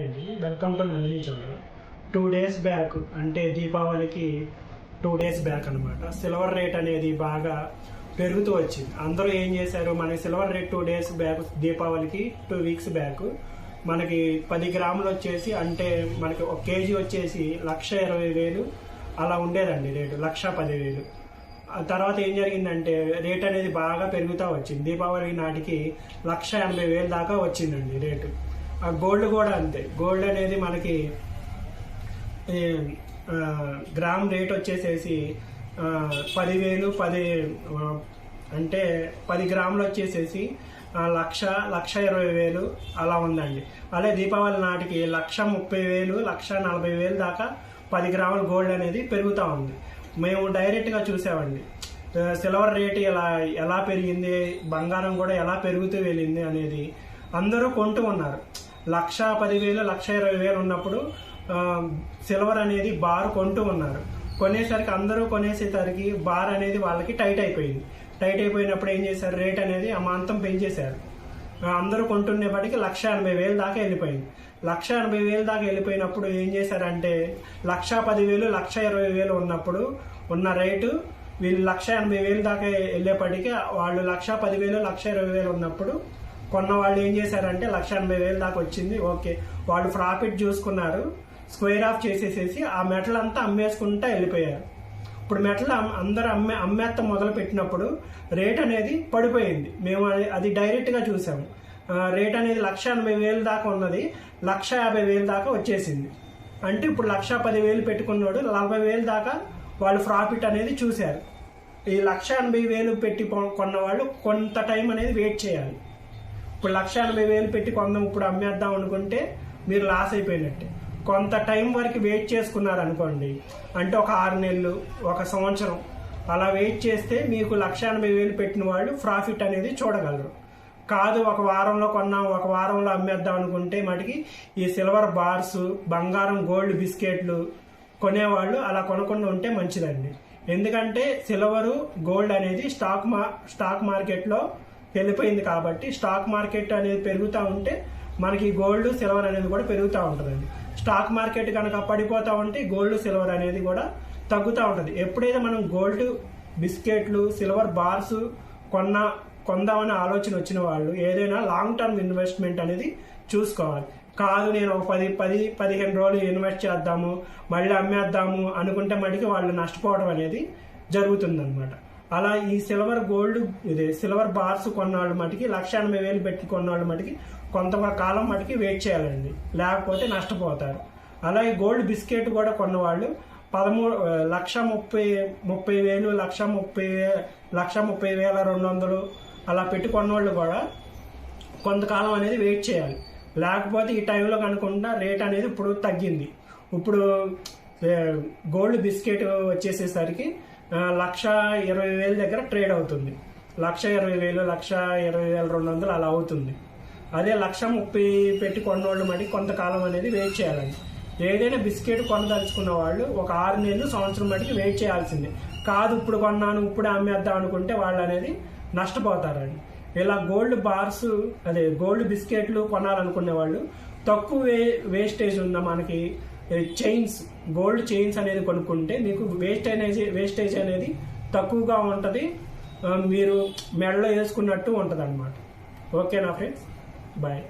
అండి welcome to Nandini channel. 2 days back అంటే దీపావళికి 2 days బ్యాక్ అనమాట సిల్వర్ రేట్ అనేది బాగా పెరుగుతూ వచ్చింది. అందరూ ఏం చేశారు, మనకి సిల్వర్ రేట్ 2 days బ్యాక్ దీపావళికి 2 weeks బ్యాక్ మనకి 10 గ్రాములు వచ్చేసి అంటే మనకి 1 kg వచ్చేసి 1,20,000 అలా ఉండేదండి రేటు, 1,10,000. తర్వాత ఏం జరిగిందంటే రేట్ అనేది బాగా పెరుగుతూ వచ్చింది. దీపావళి నాటికి 1,80,000 దాకా వచ్చిందండి రేటు. ఆ గోల్డ్ కూడా అంతే. గోల్డ్ అనేది మనకి గ్రామ్ రేట్ వచ్చేసేసి 10,000 అంటే 10 గ్రాములు వచ్చేసేసి 1,20,000 అలా ఉందండి. అలాగే దీపావళి నాటికి 1,30,000 1,40,000 దాకా 10 గ్రాముల గోల్డ్ అనేది పెరుగుతూ ఉంది. మేము డైరెక్ట్గా చూసామండి సిల్వర్ రేట్ ఎలా పెరిగింది, బంగారం కూడా ఎలా పెరుగుతూ వెళ్ళింది అనేది. అందరూ కొంటూ ఉన్నారు. 1,10,000 1,20,000 ఉన్నప్పుడు సిల్వర్ అనేది బార్ కొంటూ ఉన్నారు. కొనేసరికి అందరూ కొనేసేసరికి బార్ అనేది వాళ్ళకి టైట్ అయిపోయింది. టైట్ అయిపోయినప్పుడు ఏం చేశారు, రేట్ అనేది అమాంతం పెంచేశారు. అందరూ కొంటున్నప్పటికీ 1,80,000 దాకా వెళ్ళిపోయింది. 1,80,000 దాకా వెళ్ళిపోయినప్పుడు ఏం చేశారంటే 1,10,000 1,20,000 ఉన్నప్పుడు ఉన్న రేటు వీళ్ళు 1,80,000 దాకా వెళ్ళేప్పటికీ వాళ్ళు 1,10,000 1,20,000 ఉన్నప్పుడు కొన్న వాళ్ళు ఏం చేశారంటే 1,80,000 దాకా వచ్చింది. ఓకే, వాళ్ళు ప్రాఫిట్ చూసుకున్నారు, స్క్వేర్ ఆఫ్ చేసేసేసి ఆ మెటల్ అంతా అమ్మేసుకుంటా వెళ్ళిపోయారు. ఇప్పుడు మెటల్ అందరూ అమ్మేత్త మొదలు పెట్టినప్పుడు రేట్ అనేది పడిపోయింది. మేము అది డైరెక్ట్గా చూసాము. రేట్ అనేది 1,80,000 దాకా ఉన్నది 1,50,000 దాకా వచ్చేసింది. అంటే ఇప్పుడు 1,10,000 పెట్టుకున్నాడు 40,000 దాకా వాళ్ళు ప్రాఫిట్ అనేది చూశారు. ఈ 1,80,000 పెట్టి కొన్న వాళ్ళు కొంత టైం అనేది వెయిట్ చేయాలి. ఇప్పుడు 1,80,000 పెట్టి కొందాం, ఇప్పుడు అమ్మేద్దాం అనుకుంటే మీరు లాస్ అయిపోయినట్టే. కొంత టైం వరకు వెయిట్ చేసుకున్నారనుకోండి, అంటే ఒక 6 నెలలు 1 సంవత్సరం అలా వెయిట్ చేస్తే మీకు 1,80,000 పెట్టిన వాళ్ళు ప్రాఫిట్ అనేది చూడగలరు. కాదు ఒక వారంలో కొన్నాం, ఒక వారంలో అమ్మేద్దాం అనుకుంటే మటుకి ఈ సిల్వర్ బార్స్, బంగారం, గోల్డ్ బిస్కెట్లు కొనేవాళ్ళు అలా కొనకుండా ఉంటే మంచిదండి. ఎందుకంటే సిల్వరు, గోల్డ్ అనేది స్టాక్ మార్కెట్లో వెళ్ళిపోయింది కాబట్టి స్టాక్ మార్కెట్ అనేది పెరుగుతూ ఉంటే మనకి గోల్డ్, సిల్వర్ అనేది కూడా పెరుగుతూ ఉంటుందండి. స్టాక్ మార్కెట్ కనుక పడిపోతూ ఉంటే గోల్డ్, సిల్వర్ అనేది కూడా తగ్గుతూ ఉంటుంది. ఎప్పుడైతే మనం గోల్డ్ బిస్కెట్లు, సిల్వర్ బార్స్ కొందామనే ఆలోచన వచ్చిన వాళ్ళు ఏదైనా లాంగ్ టర్మ్ ఇన్వెస్ట్మెంట్ అనేది చూసుకోవాలి. కాదు నేను ఒక 10-15 రోజులు ఇన్వెస్ట్ చేద్దాము మళ్ళీ అమ్మేద్దాము అనుకుంటే మటుకి వాళ్ళు నష్టపోవడం అనేది జరుగుతుందన్నమాట. అలా ఈ సిల్వర్ బార్స్ కొన్నాళ్ళు మటుకి 1,80,000 పెట్టి కొన్నాళ్ళు మటుకి కొంతకాలం మటుకి వెయిట్ చేయాలండి, లేకపోతే నష్టపోతారు. అలాగే గోల్డ్ బిస్కెట్ కూడా కొన్నవాళ్ళు 1,30,000 1,30,200 అలా పెట్టి కొన్నవాళ్ళు కూడా కొంతకాలం అనేది వెయిట్ చేయాలి. లేకపోతే ఈ టైంలో కనుకుండా రేట్ అనేది ఇప్పుడు తగ్గింది. ఇప్పుడు గోల్డ్ బిస్కెట్ వచ్చేసేసరికి 1,20,000 దగ్గర ట్రేడ్ అవుతుంది. 1,20,000 1,20,200 అలా అవుతుంది. అదే 1,30,000 పెట్టి కొన్నవాళ్ళు మరి కొంతకాలం అనేది వెయిట్ చేయాలండి. ఏదైనా బిస్కెట్ కొనదలుచుకున్న వాళ్ళు ఒక 6 నెలలు సంవత్సరం మటుకు వెయిట్ చేయాల్సిందే. కాదు ఇప్పుడు కొన్నాను ఇప్పుడే అమ్మేద్దాం అనుకుంటే వాళ్ళు అనేది నష్టపోతారండి. ఇలా గోల్డ్ బార్స్ గోల్డ్ బిస్కెట్లు కొనాలనుకునే వాళ్ళు తక్కువ వేస్టేజ్ ఉన్న మనకి చైన్స్, గోల్డ్ చైన్స్ అనేది కొనుక్కుంటే మీకు వేస్టేజ్ అనేది తక్కువగా ఉంటుంది, మీరు మెడలో వేసుకున్నట్టు ఉంటుంది అన్నమాట. ఓకేనా ఫ్రెండ్స్, బాయ్.